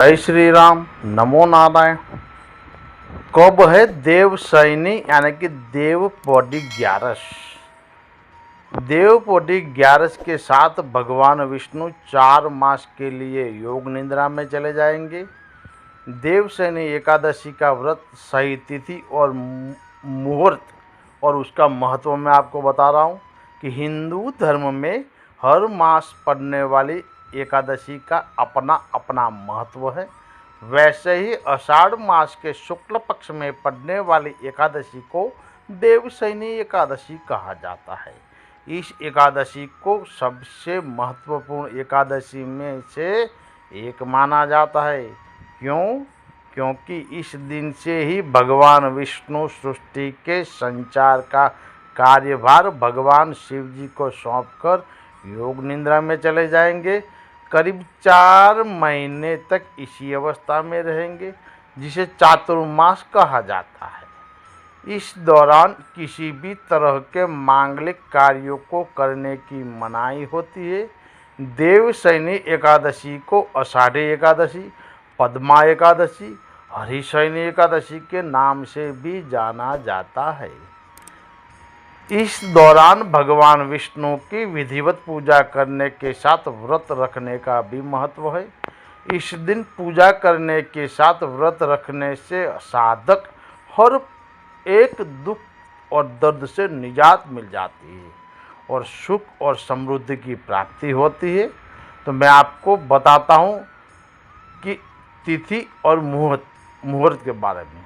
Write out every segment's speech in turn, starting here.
जय श्री राम। नमो नारायण। कब है देवशयनी यानी कि देवपौडी ग्यारस। देवपौडी ग्यारस के साथ भगवान विष्णु 4 मास के लिए योग निद्रा में चले जाएंगे। देवशयनी एकादशी का व्रत, सही तिथि और मुहूर्त और उसका महत्व मैं आपको बता रहा हूँ कि हिंदू धर्म में हर मास पड़ने वाली एकादशी का अपना अपना महत्व है। वैसे ही आषाढ़ मास के शुक्ल पक्ष में पड़ने वाली एकादशी को देवशयनी एकादशी कहा जाता है। इस एकादशी को सबसे महत्वपूर्ण एकादशी में से एक माना जाता है। क्योंकि इस दिन से ही भगवान विष्णु सृष्टि के संचार का कार्यभार भगवान शिव जी को सौंपकर योग निद्रा में चले जाएंगे। करीब 4 महीने तक इसी अवस्था में रहेंगे, जिसे चातुर्मास कहा जाता है। इस दौरान किसी भी तरह के मांगलिक कार्यों को करने की मनाही होती है। देवशयनी एकादशी को आषाढ़ी एकादशी, पद्मा एकादशी, हरिशयनी एकादशी के नाम से भी जाना जाता है। इस दौरान भगवान विष्णु की विधिवत पूजा करने के साथ व्रत रखने का भी महत्व है। इस दिन पूजा करने के साथ व्रत रखने से साधक हर एक दुख और दर्द से निजात मिल जाती है और सुख और समृद्धि की प्राप्ति होती है। तो मैं आपको बताता हूँ कि तिथि और मुहूर्त के बारे में।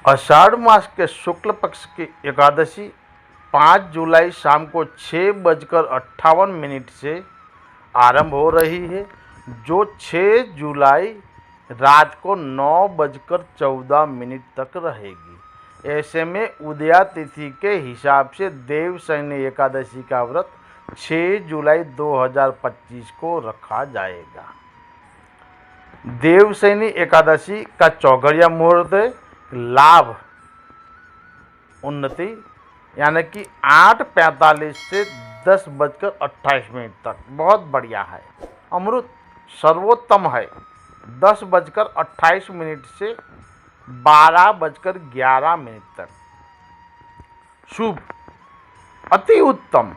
आषाढ़ मास के शुक्ल पक्ष की एकादशी 5 जुलाई शाम को 6:58 से आरंभ हो रही है, जो 6 जुलाई रात को 9:14 तक रहेगी। ऐसे में उदया तिथि के हिसाब से देवशयनी एकादशी का व्रत 6 जुलाई 2025 को रखा जाएगा। देवशयनी एकादशी का चौघड़िया मुहूर्त है लाभ उन्नति, यानी कि 8:45 से 10:28 तक बहुत बढ़िया है। अमृत सर्वोत्तम है 10:28 से 12:11 तक। शुभ अति उत्तम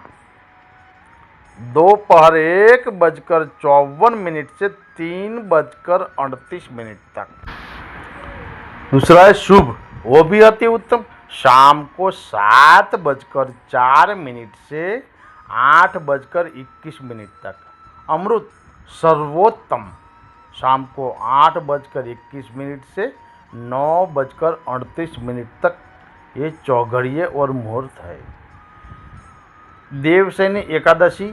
दोपहर 1:54 से 3:38 तक। दूसरा है शुभ, वो भी अति उत्तम, शाम को 7:04 से 8:21 तक। अमृत सर्वोत्तम, शाम को 8:21 से 9:38 तक। ये चौघड़िए और मुहूर्त है। देवशयनी एकादशी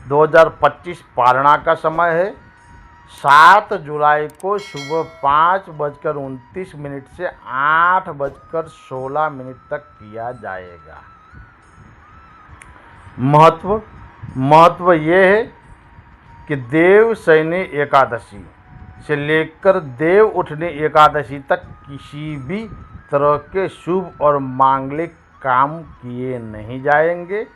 2025 पारणा का समय है। 7 जुलाई को सुबह 5:29 से 8:16 तक किया जाएगा। महत्व ये है कि देवशयनी एकादशी से लेकर देव उठनी एकादशी तक किसी भी तरह के शुभ और मांगलिक काम किए नहीं जाएंगे।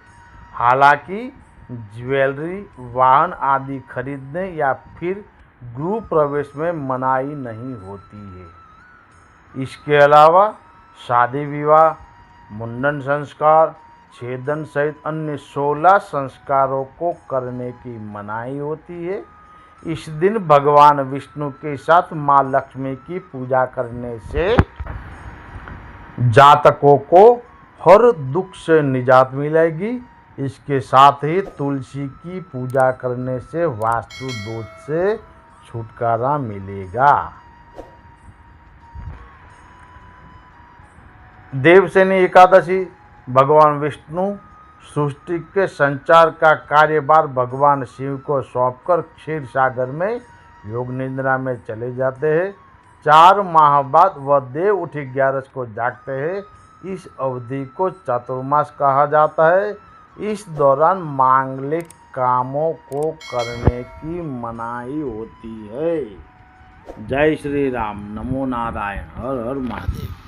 हालांकि ज्वेलरी, वाहन आदि खरीदने या फिर गृह प्रवेश में मनाही नहीं होती है। इसके अलावा शादी विवाह, मुंडन संस्कार, छेदन सहित अन्य 16 संस्कारों को करने की मनाही होती है। इस दिन भगवान विष्णु के साथ माँ लक्ष्मी की पूजा करने से जातकों को हर दुख से निजात मिलेगी। इसके साथ ही तुलसी की पूजा करने से वास्तु दोष से छुटकारा मिलेगा। देवशयनी एकादशी भगवान विष्णु सृष्टि के संचार का कार्यभार भगवान शिव को सौंपकर क्षीर सागर में योग निद्रा में चले जाते हैं। 4 माह बाद वह देव उठी ग्यारस को जागते हैं। इस अवधि को चातुर्मास कहा जाता है। इस दौरान मांगलिक कामों को करने की मनाही होती है। जय श्री राम। नमो नारायण। हर हर महादेव।